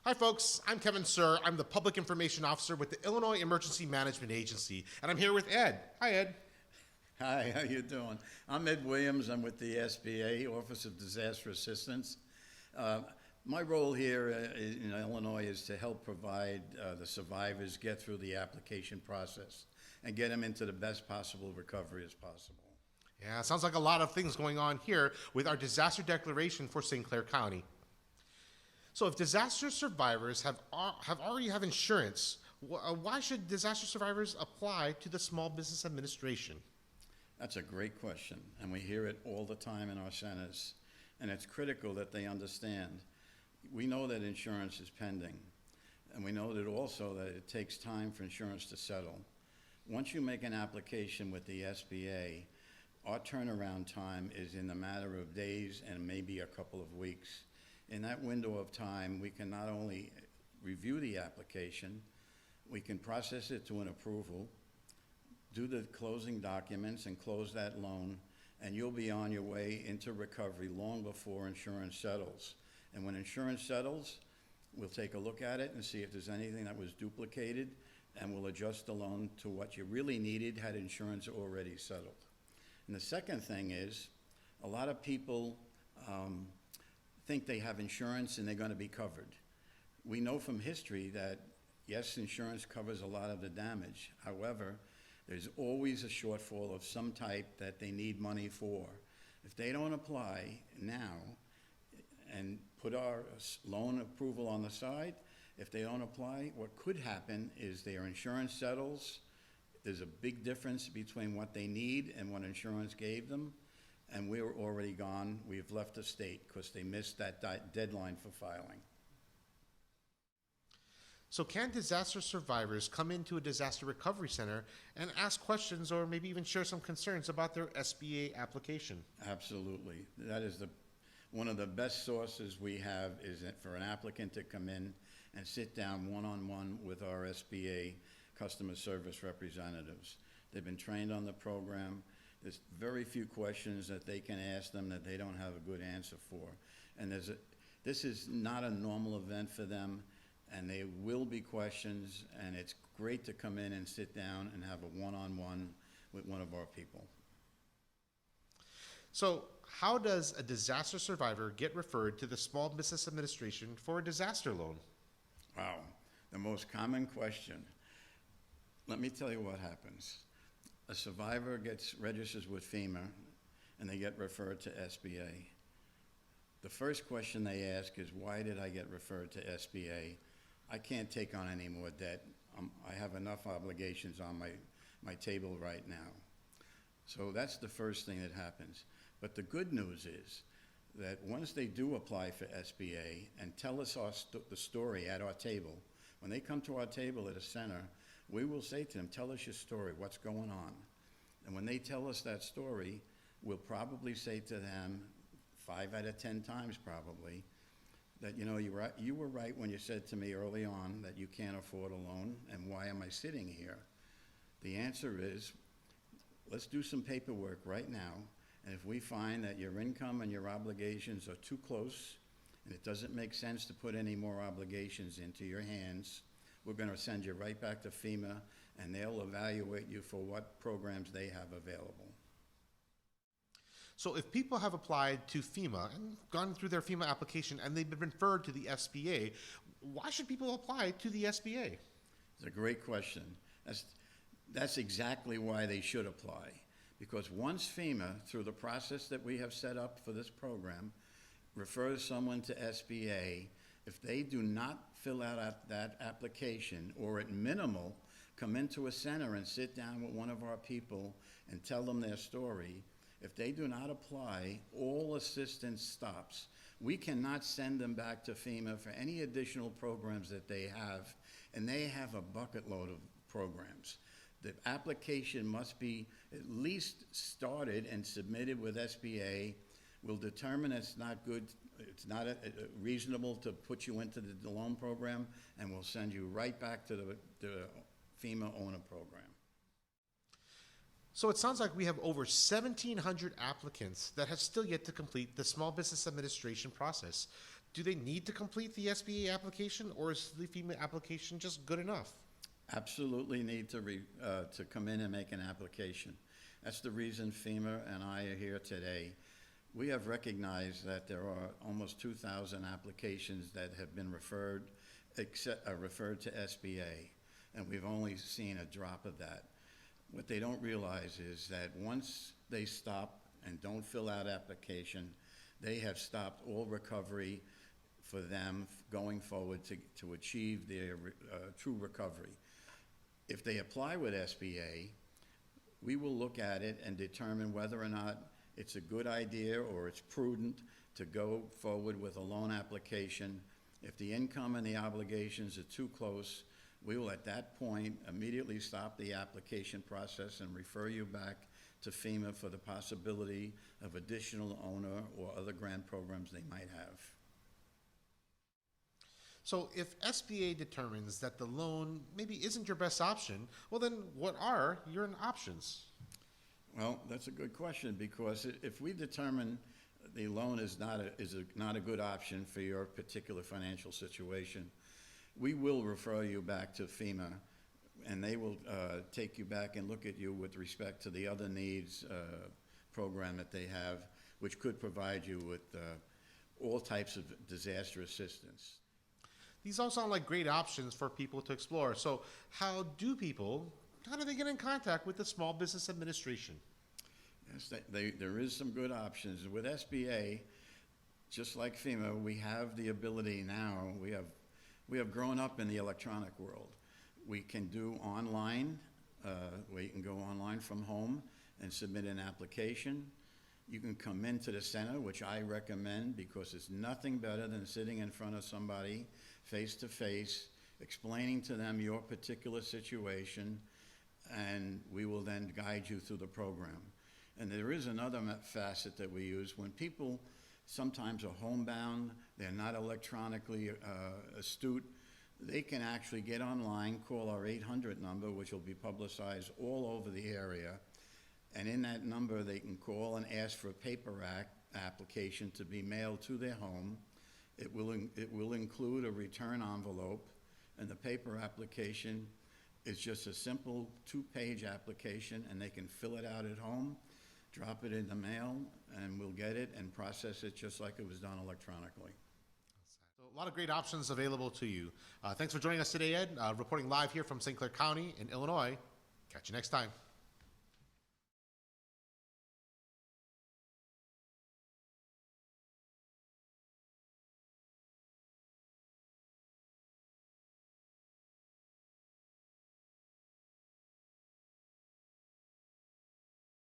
Hi folks, I'm Kevin Sir. I'm the Public Information Officer with the Illinois Emergency Management Agency, and I'm here with Ed. Hi Ed. Hi, how you doing? I'm Ed Williams. I'm with the SBA, Office of Disaster Assistance. My role here in Illinois is to help provide the survivors get through the application process and get them into the best possible recovery as possible. Yeah, sounds like a lot of things going on here with our disaster declaration for St. Clair County. So if disaster survivors already have insurance, why should disaster survivors apply to the Small Business Administration? That's a great question, and we hear it all the time in our centers, and it's critical that they understand. We know that insurance is pending, and we know that also that it takes time for insurance to settle. Once you make an application with the SBA, our turnaround time is in a matter of days and maybe a couple of weeks. In that window of time, we can not only review the application, we can process it to an approval, do the closing documents and close that loan, and you'll be on your way into recovery long before insurance settles. And when insurance settles, we'll take a look at it and see if there's anything that was duplicated, and we'll adjust the loan to what you really needed had insurance already settled. And the second thing is, a lot of people think they have insurance and they're going to be covered. We know from history that, yes, insurance covers a lot of the damage. However, there's always a shortfall of some type that they need money for. If they don't apply now and put our loan approval on the side, if they don't apply, what could happen is their insurance settles. There's a big difference between what they need and what insurance gave them, and we're already gone. We've left the state because they missed that deadline for filing. So can disaster survivors come into a disaster recovery center and ask questions or maybe even share some concerns about their SBA application? Absolutely. That is one of the best sources we have is for an applicant to come in and sit down one-on-one with our SBA customer service representatives. They've been trained on the program. There's very few questions that they can ask them that they don't have a good answer for. And this is not a normal event for them, and there will be questions, and it's great to come in and sit down and have a one-on-one with one of our people. So how does a disaster survivor get referred to the Small Business Administration for a disaster loan? Wow, the most common question. Let me tell you what happens. A survivor registers with FEMA, and they get referred to SBA. The first question they ask is, why did I get referred to SBA? I can't take on any more debt. I have enough obligations on my table right now. So that's the first thing that happens. But the good news is that once they do apply for SBA and tell us the story at our table, when they come to our table at a center, we will say to them, tell us your story, what's going on? And when they tell us that story, we'll probably say to them, 5 out of 10 times probably, that you were right when you said to me early on that you can't afford a loan, and why am I sitting here? The answer is, let's do some paperwork right now, and if we find that your income and your obligations are too close, and it doesn't make sense to put any more obligations into your hands, we're going to send you right back to FEMA, and they'll evaluate you for what programs they have available. So if people have applied to FEMA and gone through their FEMA application and they've been referred to the SBA, why should people apply to the SBA? It's a great question. That's exactly why they should apply. Because once FEMA, through the process that we have set up for this program, refers someone to SBA, if they do not fill out that application, or at minimal, come into a center and sit down with one of our people and tell them their story, if they do not apply, all assistance stops. We cannot send them back to FEMA for any additional programs that they have, and they have a bucket load of programs. The application must be at least started and submitted with SBA. We'll determine it's not reasonable to put you into the loan program, and we'll send you right back to the FEMA owner program. So it sounds like we have over 1,700 applicants that have still yet to complete the Small Business Administration process. Do they need to complete the SBA application, or is the FEMA application just good enough? Absolutely need to come in and make an application. That's the reason FEMA and I are here today. We have recognized that there are almost 2,000 applications that have been referred to SBA, and we've only seen a drop of that. What they don't realize is that once they stop and don't fill out application, they have stopped all recovery for them going forward to achieve their true recovery. If they apply with SBA, we will look at it and determine whether or not it's a good idea or it's prudent to go forward with a loan application. If the income and the obligations are too close, we will at that point immediately stop the application process and refer you back to FEMA for the possibility of additional owner or other grant programs they might have. So if SBA determines that the loan maybe isn't your best option, well then what are your options? Well, that's a good question, because if we determine the loan is not a good option for your particular financial situation, we will refer you back to FEMA, and they will take you back and look at you with respect to the other needs program that they have, which could provide you with all types of disaster assistance. These all sound like great options for people to explore. So how do they get in contact with the Small Business Administration? Yes, there is some good options. With SBA, just like FEMA, we have the ability now, we have grown up in the electronic world. We can do online, we can go online from home and submit an application. You can come into the center, which I recommend, because it's nothing better than sitting in front of somebody face to face, explaining to them your particular situation, and we will then guide you through the program. And there is another facet that we use. When people sometimes are homebound, they're not electronically astute, they can actually get online, call our 800 number, which will be publicized all over the area. And in that number, they can call and ask for a paper application to be mailed to their home. It will include a return envelope, and the paper application is just a simple 2-page application, and they can fill it out at home, drop it in the mail, and we'll get it and process it just like it was done electronically. So a lot of great options available to you. Thanks for joining us today, Ed. Reporting live here from St. Clair County in Illinois. Catch you next time.